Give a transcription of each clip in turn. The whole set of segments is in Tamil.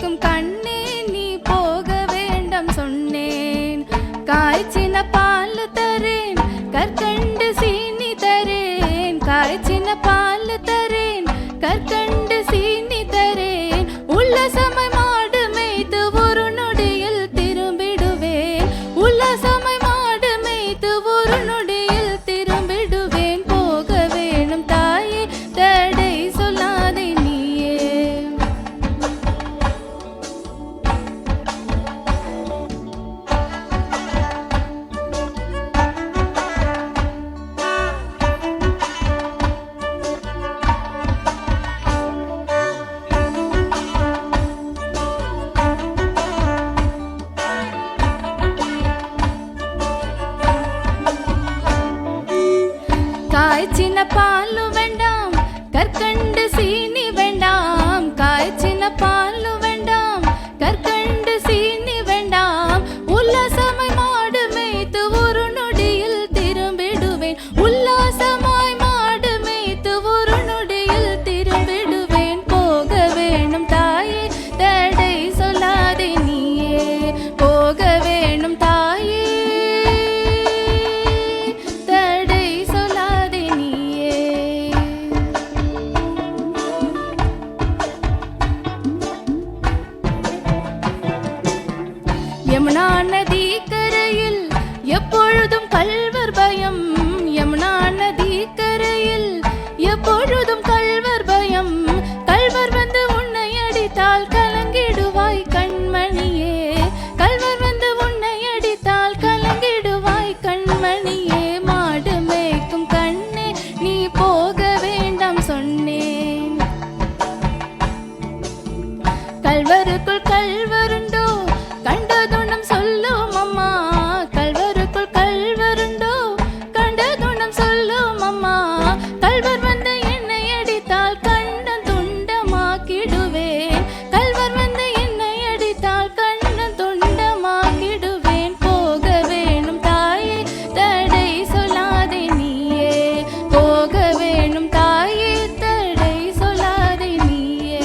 மேய்க்கும் கண்ணே நீ போக வேண்டாம் சொன்னேன். காய்ச்சின பால் தரேன் கற்கண்டு சீனி தரேன், காய்ச்சின பால் தரேன் கற்கண்டு சீனி தரேன். உல்லாசமாய் மாடு மேய்த்து ஒரு நொடியில் திரும்பிடுவேன், உல்லாசமாய் மாடு மேய்த்து ஒரு நொடியில் திரும்பிடுவேன். போக வேணும் தாயே தடை சொல்லாதே நீயே. காய்ச்சின பாலு வேண்டாம் கற்கண்டு சீனி வேண்டாம், காய்ச்சின பாலு வேண்டாம் கற்கண்டு சீனி வேண்டாம். உல்லாசமாய் மாடு மேய்த்து ஒரு நொடியில் திரும்பிடுவேன், உல்லாசமாய் மாடு மேய்த்து ஒரு நொடியில் திரும்பிடுவேன். போக வேணும் தாயே தடை சொல்லாதே நீயே, போக வேணும் தாயே தடை சொல்லாதே நீயே. யமுனா நதி கரையில் எப்பொழுதும் கள்வர் பயம், யமுனா நதி கரையில் எப்பொழுதும் கள்வர் பயம். கள்வர் வந்து உன்னை அடித்தால் கலங்கிடுவாய் கண்மணியே, கள்வர் வந்து உன்னை அடித்தால் கலங்கிடுவாய் கண்மணியே. மாடு மேய்க்கும் கண்ணே நீ போக வேண்டாம் சொன்னேன். கள்வருக்குள் கள்வருண்டோ கண்டதுணம் சொல்லும் அம்மா, கள்வருக்குள் கள்வருண்டோ கண்டதுணம் சொல்லும் அம்மா. கள்வர் வந்து என்னை அடித்தால் கண்டம் துண்டமாக்கிடுவேன், கள்வர் வந்து என்னை அடித்தால் கண்டம் துண்டமாக்கிடுவேன். போக வேணும் தாயே தடை சொல்லாதே நீயே, போக வேணும் தாயே தடை சொல்லாதே நீயே.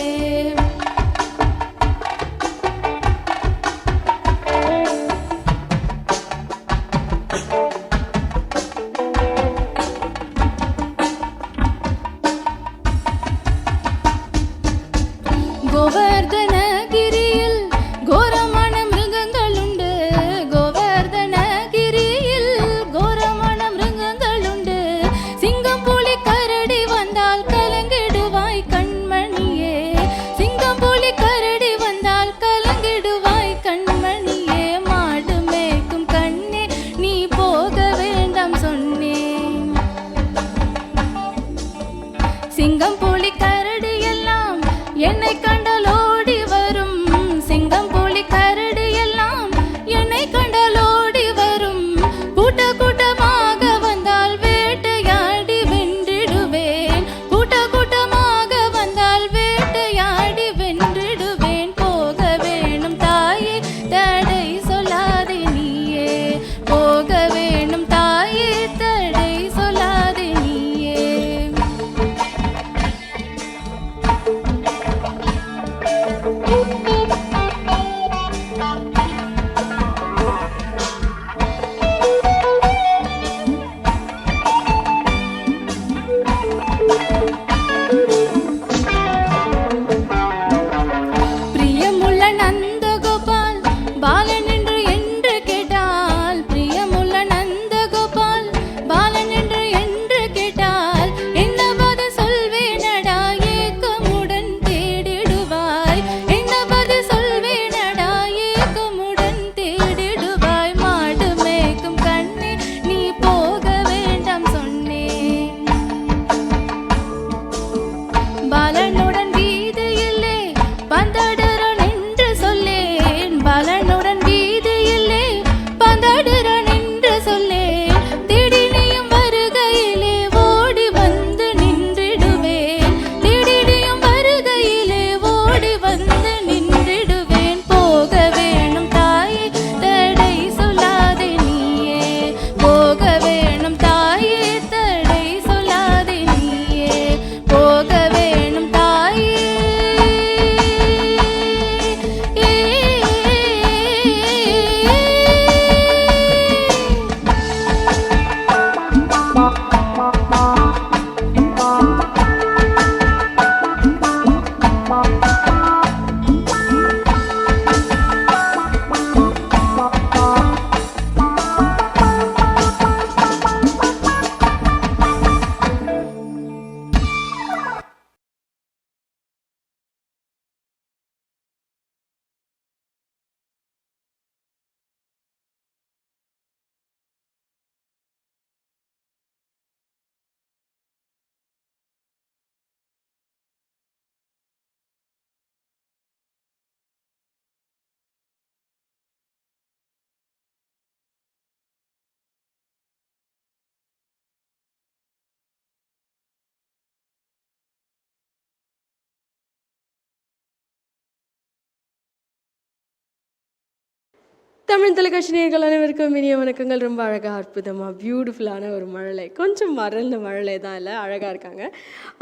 தமிழ் தொலைக்காட்சி நேயர்கள் அனைவருக்கும் இனிய வணக்கங்கள். ரொம்ப அழகாக அற்புதமாக பியூட்டிஃபுல்லான ஒரு மழலை, கொஞ்சம் மறந்த மழலை தான், இல்லை அழகாக இருக்காங்க.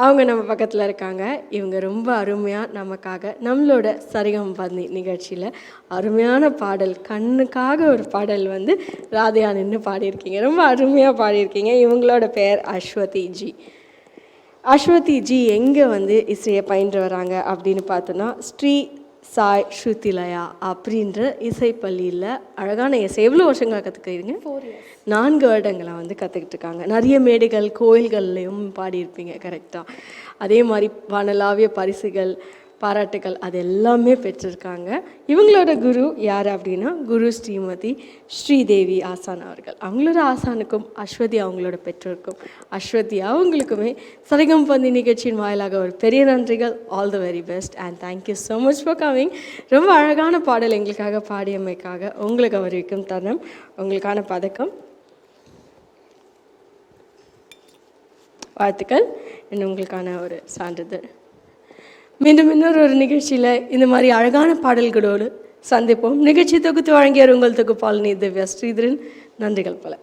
அவங்க நம்ம பக்கத்தில் இருக்காங்க. இவங்க ரொம்ப அருமையாக நமக்காக நம்மளோட சரிகமபா நிகழ்ச்சியில் அருமையான பாடல், கண்ணுக்காக ஒரு பாடல் வந்து ராதையா நின்று பாடியிருக்கீங்க. ரொம்ப அருமையாக பாடியிருக்கீங்க. இவங்களோட பெயர் அஸ்வதி ஜி. அஸ்வதி ஜி எங்கே வந்து இசையை பயின்று வராங்க அப்படின்னு பார்த்தோன்னா, ஸ்ரீ சாய் ஸ்ருதிலயா அப்படின்ற இசைப்பள்ளியில் அழகான இசை எவ்வளோ வருஷங்களாக கற்றுக்கிறீங்க? 4 வருடங்களாக வந்து கற்றுக்கிட்டு இருக்காங்க. நிறைய மேடைகள் கோயில்கள்லையும் பாடியிருப்பீங்க கரெக்டாக. அதே மாதிரி வானலாவிய பரிசுகள், பாராட்டுகள் அது எல்லாமே பெற்றிருக்காங்க. இவங்களோட குரு யார் அப்படின்னா, குரு ஸ்ரீமதி ஸ்ரீதேவி ஆசான் அவர்கள். அவங்களோட ஆசானுக்கும் அஸ்வதி அவங்களோட பெற்றோருக்கும் அஸ்வதி அவங்களுக்குமே சரிகமபா நிகழ்ச்சியின் வாயிலாக ஒரு பெரிய நன்றிகள். All the very best and thank you so much for coming. ரொம்ப அழகான பாடல் எங்களுக்காக பாடியமைக்காக உங்களுக்கு கௌரவிக்கும் தருணம். உங்களுக்கான பதக்கம், வாழ்த்துக்கள். இன்னும் உங்களுக்கான ஒரு சான்றிதழ். மீண்டும் இன்னொரு நிகழ்ச்சியில் இந்த மாதிரி அழகான பாடல்களோடு சந்திப்போம். நிகழ்ச்சி தொகுத்து வழங்கிய உங்கள் தொகுப்பாளினி திவ்யா ஸ்ரீதரன். நன்றிகள் பல.